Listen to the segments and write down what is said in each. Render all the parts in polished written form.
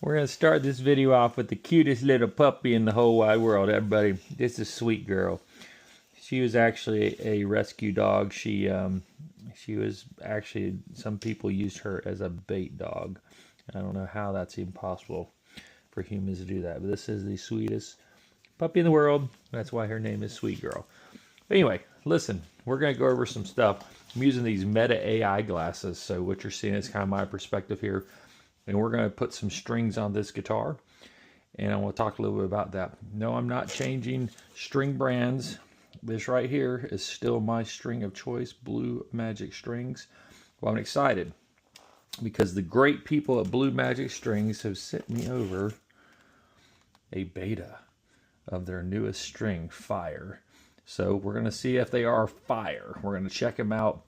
We're going to start this video off with the cutest little puppy in the whole wide world, everybody. This is Sweet Girl. She was actually a rescue dog. She was actually, some people used her as a bait dog. I don't know how that's even possible for humans to do that, but this is the sweetest puppy in the world. That's why her name is Sweet Girl. But anyway, listen, we're going to go over some stuff. I'm using these Meta AI glasses, so what you're seeing is kind of my perspective here. And we're going to put some strings on this guitar, and I want to talk a little bit about that. No, I'm not changing string brands. This right here is still my string of choice, Blue Magic Strings. Well, I'm excited because the great people at Blue Magic Strings have sent me over a beta of their newest string, Fire. So we're going to see if they are fire. We're going to check them out,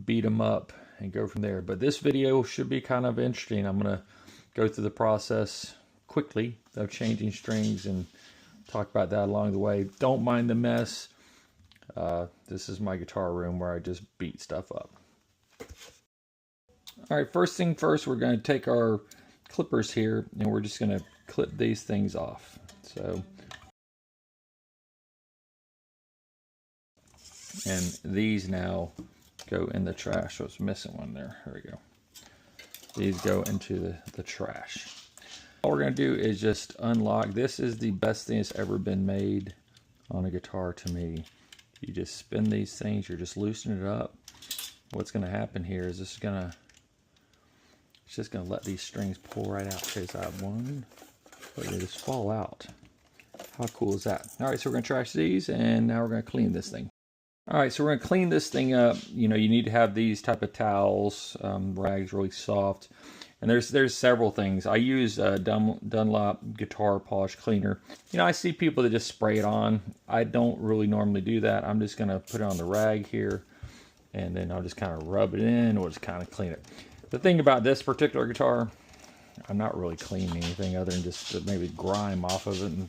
beat them up, and go from there. But this video should be kind of interesting. I'm going to go through the process quickly of changing strings and talk about that along the way. Don't mind the mess. This is my guitar room where I just beat stuff up. All right, first thing first, we're going to take our clippers here and we're just going to clip these things off. So, and these now go in the trash. So it's missing one there. There we go. These go into the trash. All we're going to do is just unlock. This is the best thing that's ever been made on a guitar to me. You just spin these things. You're just loosening it up. What's going to happen here is it's just going to let these strings pull right out. Okay, so I have one. Look, they just fall out. How cool is that? All right, so we're going to trash these, and now we're going to clean this thing. All right, so we're going to clean this thing up. You know, you need to have these type of towels, rags really soft. And there's several things. I use Dunlop guitar polish cleaner. You know, I see people that just spray it on. I don't really normally do that. I'm just going to put it on the rag here, and then I'll just kind of rub it in or just kind of clean it. The thing about this particular guitar, I'm not really cleaning anything other than just maybe grime off of it and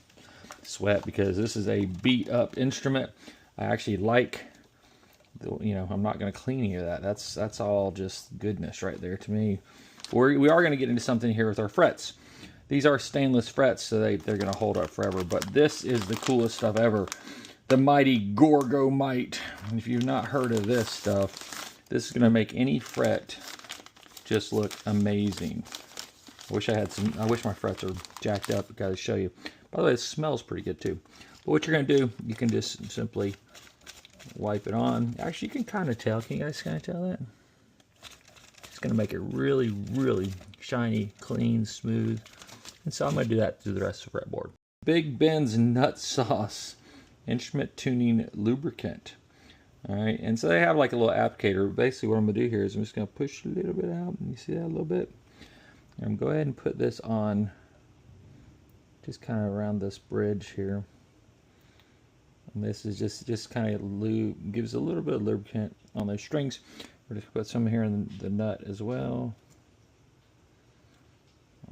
sweat, because this is a beat up instrument. I actually like, you know, I'm not going to clean any of that. That's all just goodness right there to me. We are going to get into something here with our frets. These are stainless frets, so they're going to hold up forever. But this is the coolest stuff ever. The mighty Gorgomite. If you've not heard of this stuff, this is going to make any fret just look amazing. I wish my frets are jacked up. I've got to show you. By the way, it smells pretty good too. But what you're going to do, you can just simply wipe it on. Actually, you can kind of tell. Can you guys kind of tell that? It's going to make it really, really shiny, clean, smooth. And so I'm going to do that through the rest of the fretboard. Big Ben's Nut Sauce Instrument Tuning Lubricant. All right, and so they have like a little applicator. Basically what I'm going to do here is I'm just going to push a little bit out. You see that a little bit? And I'm going to go ahead and put this on just kind of around this bridge here. And this is just kind of gives a little bit of lubricant on those strings. We're just put some here in the nut as well.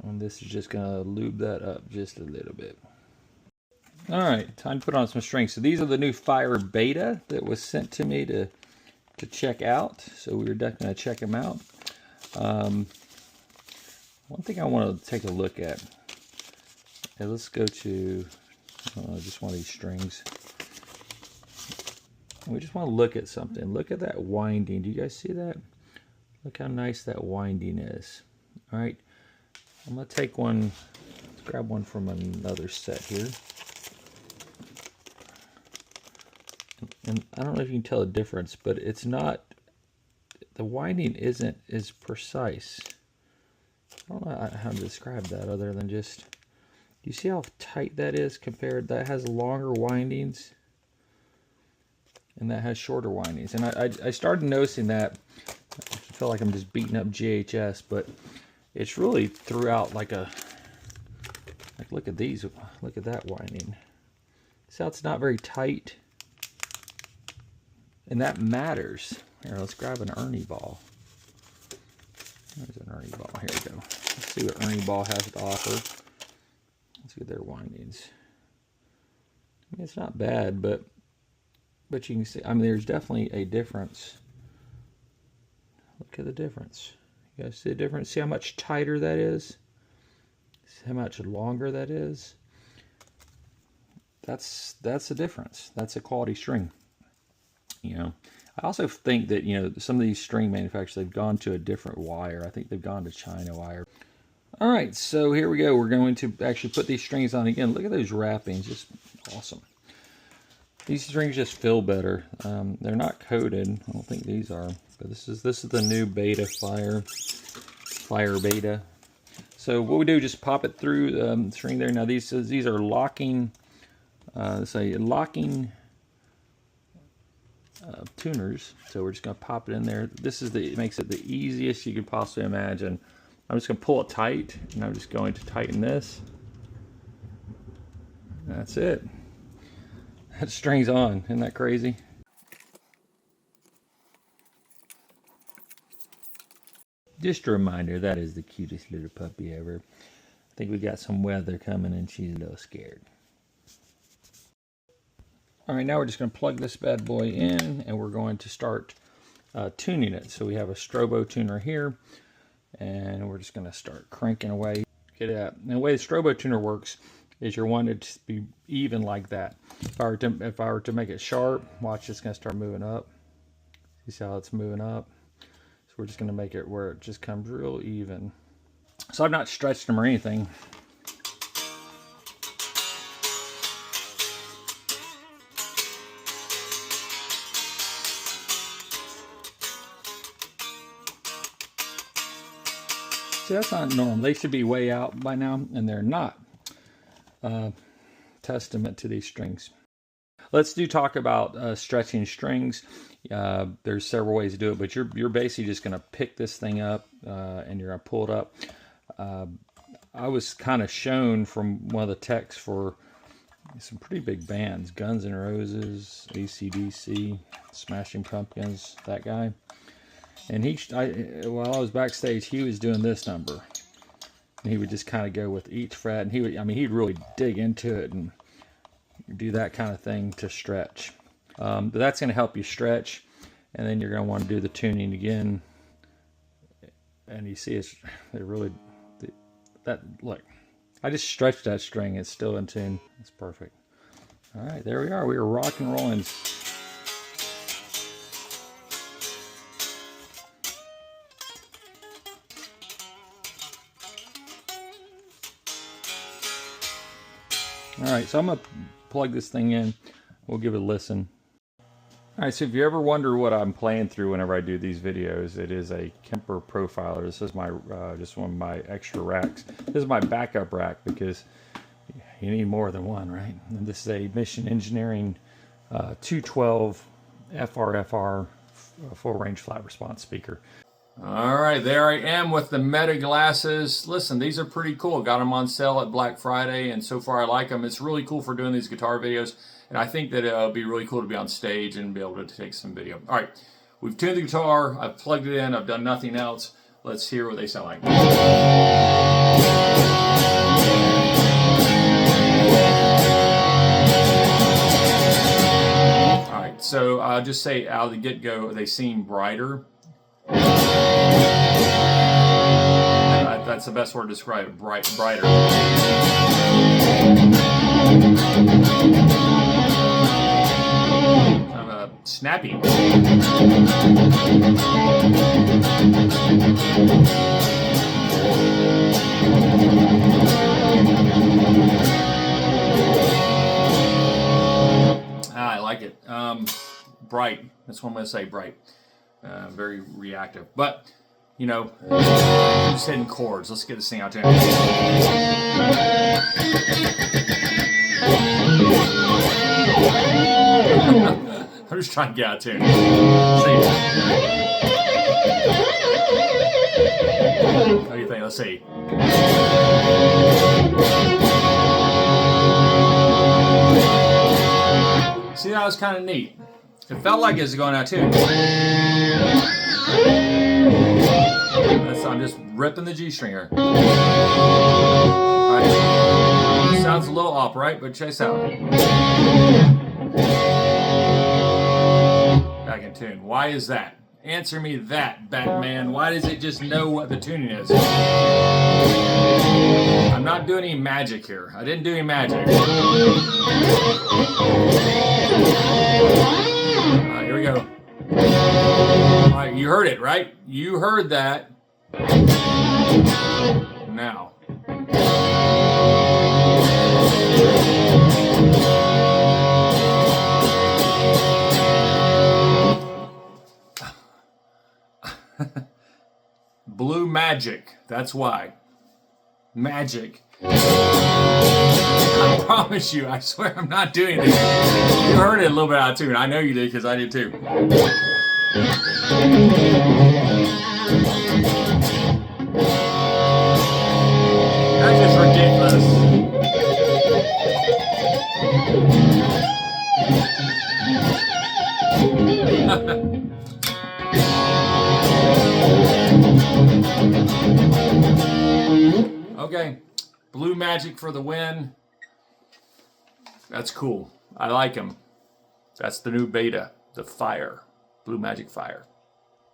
And this is just going to lube that up just a little bit. All right, time to put on some strings. So these are the new Fire Beta that was sent to me to check out. So we were definitely going to check them out. One thing I want to take a look at. Okay, let's go to just one of these strings. We just want to look at something. Look at that winding. Do you guys see that? Look how nice that winding is. All right, I'm going to take one, let's grab one from another set here. And I don't know if you can tell the difference, but it's not, the winding isn't as precise. I don't know how to describe that other than just, do you see how tight that is compared? That has longer windings and that has shorter windings. And I started noticing that. I feel like I'm just beating up GHS, but it's really throughout like look at these, look at that winding. See how it's not very tight? And that matters. Here, let's grab an Ernie ball. There's an Ernie ball. Here we go. Let's see what Ernie ball has to offer. Let's get their windings. I mean, it's not bad, but you can see, I mean, there's definitely a difference. Look at the difference. You guys see the difference? See how much tighter that is? how much longer that is. That's the difference. That's a quality string. You know, I also think that, you know, some of these string manufacturers, they've gone to a different wire. I think they've gone to China wire. All right, so here we go. We're going to actually put these strings on again. Look at those wrappings, just awesome. These strings just feel better. They're not coated. I don't think these are, but this is the new Beta Fire Beta. So what we do, just pop it through the string there. Now these are locking, locking tuners. So we're just gonna pop it in there. It makes it the easiest you could possibly imagine. I'm just gonna pull it tight, and I'm just going to tighten this. That's it. That string's on. Isn't that crazy? Just a reminder, that is the cutest little puppy ever. I think we got some weather coming and she's a little scared. All right, now we're just going to plug this bad boy in and we're going to start tuning it. So we have a strobo tuner here and we're just going to start cranking away. Get it out. And the way the strobo tuner works is you're wanting it to be even like that. If I were to make it sharp, watch, it's going to start moving up. See how it's moving up? So we're just going to make it where it just comes real even. So I've not stretched them or anything. See, that's not normal. They should be way out by now, and they're not. Testament to these strings. Let's talk about stretching strings. There's several ways to do it, but you're basically just going to pick this thing up and you're going to pull it up. I was kind of shown from one of the techs for some pretty big bands, Guns N' Roses, AC/DC, Smashing Pumpkins, that guy. And while I was backstage, he was doing this number. And he would just kind of go with each fret, and he'd really dig into it and do that kind of thing to stretch. But that's going to help you stretch, and then you're going to want to do the tuning again. And you see, look, I just stretched that string. It's still in tune. It's perfect. All right, there we are. We are rock and rolling. All right, so I'm going to plug this thing in. We'll give it a listen. All right, so if you ever wonder what I'm playing through whenever I do these videos, it is a Kemper Profiler. This is my just one of my extra racks. This is my backup rack because you need more than one, right? And this is a Mission Engineering 212 FRFR full range flat response speaker. All right, there I am with the Meta glasses. Listen, these are pretty cool. Got them on sale at Black Friday, and so far I like them. It's really cool for doing these guitar videos, and I think that it'll be really cool to be on stage and be able to take some video. All right, we've tuned the guitar. I've plugged it in. I've done nothing else. Let's hear what they sound like. All right, so I'll just say out of the get-go, they seem brighter. That's the best word to describe it, brighter. Kind of snappy. I like it. Bright. That's what I'm going to say, bright. Very reactive. But, you know, I'm just hitting chords. Let's get this thing out there. I'm just trying to get out of tune. What do you think? Let's see. See, that was kind of neat. It felt like it was going out too. I'm just ripping the G string here. Right. Sounds a little off, right? But check this out. Back in tune. Why is that? Answer me that, Batman. Why does it just know what the tuning is? I'm not not doing any magic here. I didn't do any magic. All right, here we go. All right, you heard it, right? You heard that. Now. Blue magic. That's why. Magic. I promise you, I swear I'm not doing this. You heard it a little bit out of tune. I know you did because I did too. That's just ridiculous. Okay, blue magic for the win. That's cool. I like him. That's the new beta, the Fire, Blue Magic Fire.